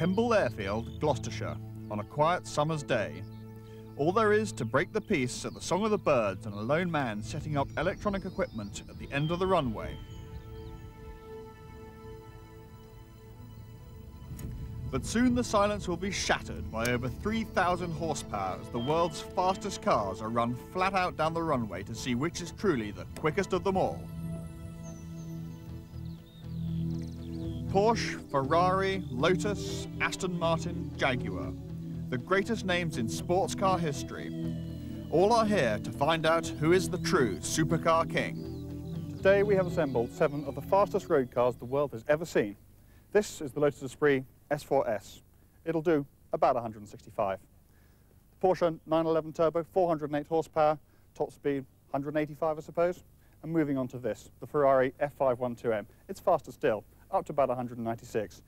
Kemble Airfield, Gloucestershire, on a quiet summer's day. All there is to break the peace are the song of the birds and a lone man setting up electronic equipment at the end of the runway. But soon the silence will be shattered by over 3,000 horsepower as the world's fastest cars are run flat out down the runway to see which is truly the quickest of them all. Porsche, Ferrari, Lotus, Aston Martin, Jaguar. The greatest names in sports car history. All are here to find out who is the true supercar king. Today we have assembled 7 of the fastest road cars the world has ever seen. This is the Lotus Esprit S4S. It'll do about 165. The Porsche 911 Turbo, 408 horsepower, top speed 185 I suppose. And moving on to this, the Ferrari F512M. It's faster still, up to about 196.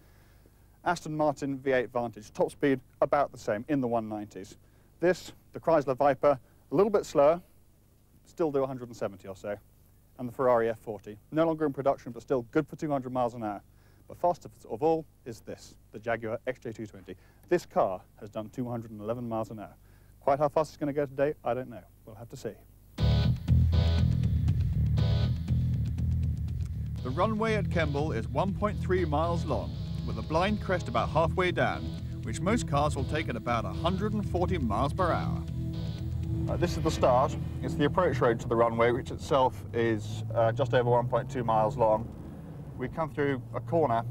Aston Martin V8 Vantage, top speed about the same, in the 190s. This, the Chrysler Viper, a little bit slower, still do 170 or so. And the Ferrari F40, no longer in production, but still good for 200 miles an hour. But fastest of all is this, the Jaguar XJ220. This car has done 211 miles an hour. Quite how fast it's going to go today, I don't know. We'll have to see. The runway at Kemble is 1.3 miles long, with a blind crest about halfway down, which most cars will take at about 140 miles per hour. This is the start. It's the approach road to the runway, which itself is just over 1.2 miles long. We come through a corner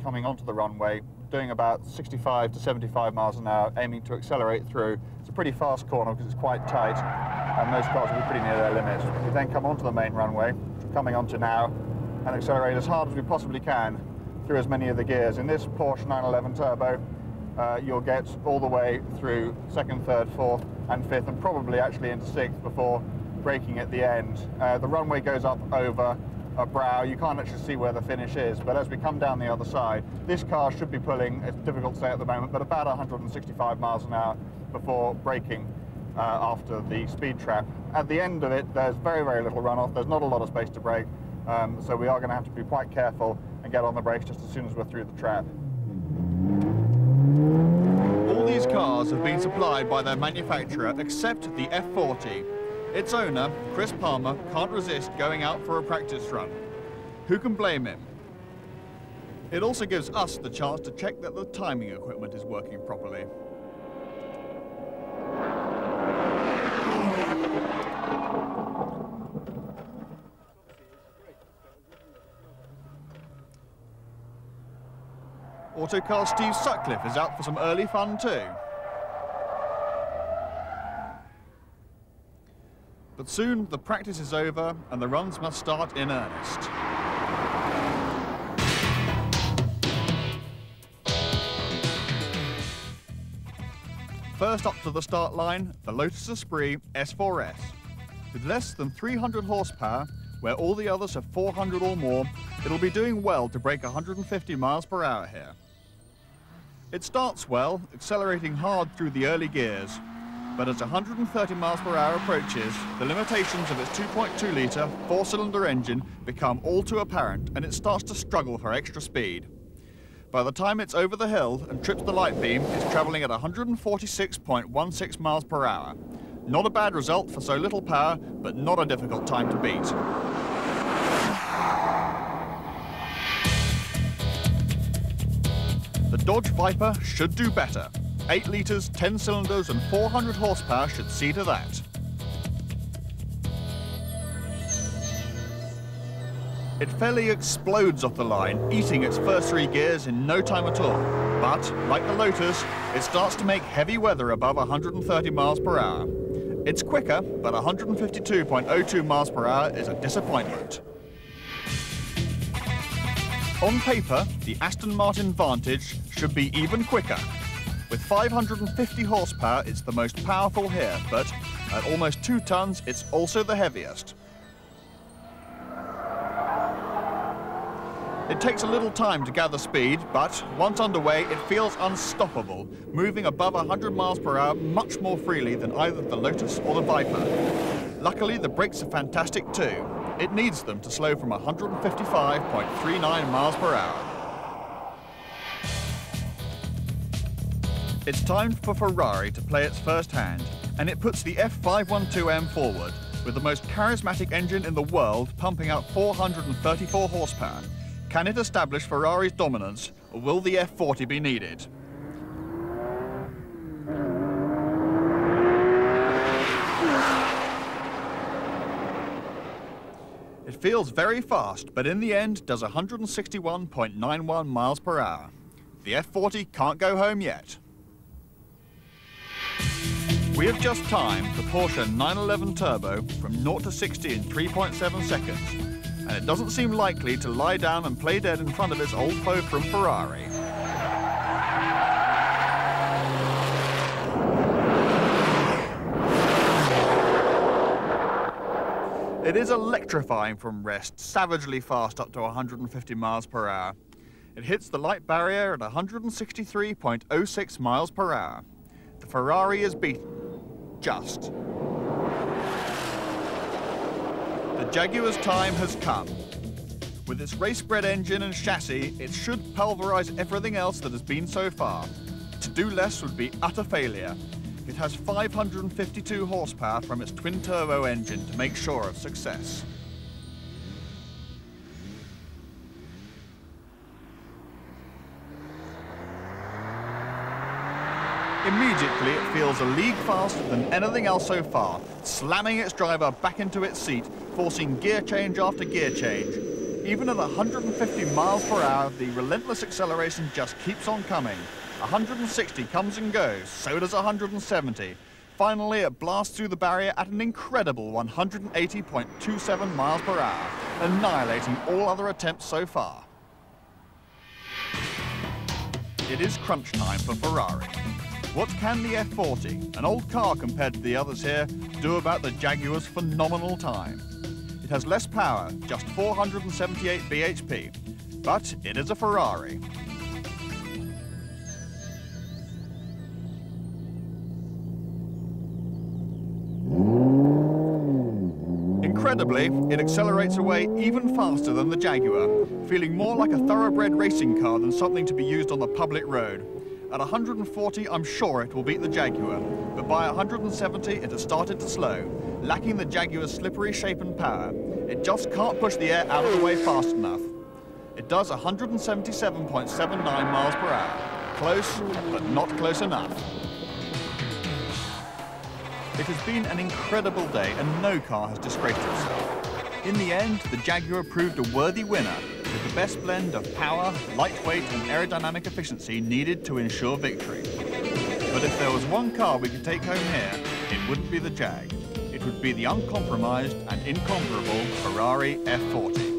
coming onto the runway, doing about 65 to 75 miles an hour, aiming to accelerate through. It's a pretty fast corner because it's quite tight, and most cars will be pretty near their limit. We then come onto the main runway, which we're coming onto now, and accelerate as hard as we possibly can through as many of the gears. In this Porsche 911 Turbo, you'll get all the way through 2nd, 3rd, 4th and 5th, and probably actually into 6th before braking at the end. The runway goes up over a brow. You can't actually see where the finish is, but as we come down the other side, this car should be pulling, it's difficult to say at the moment, but about 165 miles an hour before braking after the speed trap. At the end of it, there's very, very little runoff. There's not a lot of space to brake, so we are going to have to be quite careful and get on the brakes just as soon as we're through the trap. All these cars have been supplied by their manufacturer except the F40. Its owner, Chris Palmer, can't resist going out for a practice run. Who can blame him? It also gives us the chance to check that the timing equipment is working properly. Autocar Steve Sutcliffe is out for some early fun too. But soon the practice is over and the runs must start in earnest. First up to the start line, the Lotus Esprit S4S. With less than 300 horsepower, where all the others have 400 or more, it'll be doing well to break 150 miles per hour here. It starts well, accelerating hard through the early gears, but as 130 miles per hour approaches, the limitations of its 2.2-litre four-cylinder engine become all too apparent, and it starts to struggle for extra speed. By the time it's over the hill and trips the light beam, it's travelling at 146.16 miles per hour. Not a bad result for so little power, but not a difficult time to beat. The Dodge Viper should do better. 8 litres, 10 cylinders and 400 horsepower should see to that. It fairly explodes off the line, eating its first 3 gears in no time at all. But, like the Lotus, it starts to make heavy weather above 130 miles per hour. It's quicker, but 152.02 miles per hour is a disappointment. On paper, the Aston Martin Vantage should be even quicker. With 550 horsepower, it's the most powerful here, but at almost 2 tons, it's also the heaviest. It takes a little time to gather speed, but once underway, it feels unstoppable, moving above 100 miles per hour much more freely than either the Lotus or the Viper. Luckily, the brakes are fantastic too. It needs them to slow from 155.39 miles per hour. It's time for Ferrari to play its first hand, and it puts the F512M forward, with the most charismatic engine in the world pumping out 434 horsepower. Can it establish Ferrari's dominance, or will the F40 be needed? It feels very fast, but in the end does 161.91 miles per hour. The F40 can't go home yet. We have just timed the Porsche 911 Turbo from 0 to 60 in 3.7 seconds, and it doesn't seem likely to lie down and play dead in front of its old foe from Ferrari. It is electrifying from rest, savagely fast up to 150 miles per hour. It hits the light barrier at 163.06 miles per hour. The Ferrari is beaten. Just. The Jaguar's time has come. With its race-bred engine and chassis, it should pulverize everything else that has been so far. To do less would be utter failure. It has 552 horsepower from its twin-turbo engine to make sure of success. Immediately, it feels a league faster than anything else so far, slamming its driver back into its seat, forcing gear change after gear change. Even at 150 miles per hour, the relentless acceleration just keeps on coming. 160 comes and goes, so does 170. Finally, it blasts through the barrier at an incredible 180.27 miles per hour, annihilating all other attempts so far. It is crunch time for Ferrari. What can the F40, an old car compared to the others here, do about the Jaguar's phenomenal time? It has less power, just 478 bhp, but it is a Ferrari. Incredibly, it accelerates away even faster than the Jaguar, feeling more like a thoroughbred racing car than something to be used on the public road. At 140, I'm sure it will beat the Jaguar, but by 170, it has started to slow, lacking the Jaguar's slippery shape and power. It just can't push the air out of the way fast enough. It does 177.79 miles per hour. Close, but not close enough. It has been an incredible day, and no car has disgraced itself. In the end, the Jaguar proved a worthy winner, with the best blend of power, lightweight and aerodynamic efficiency needed to ensure victory. But if there was one car we could take home here, it wouldn't be the Jag. It would be the uncompromised and incomparable Ferrari F40.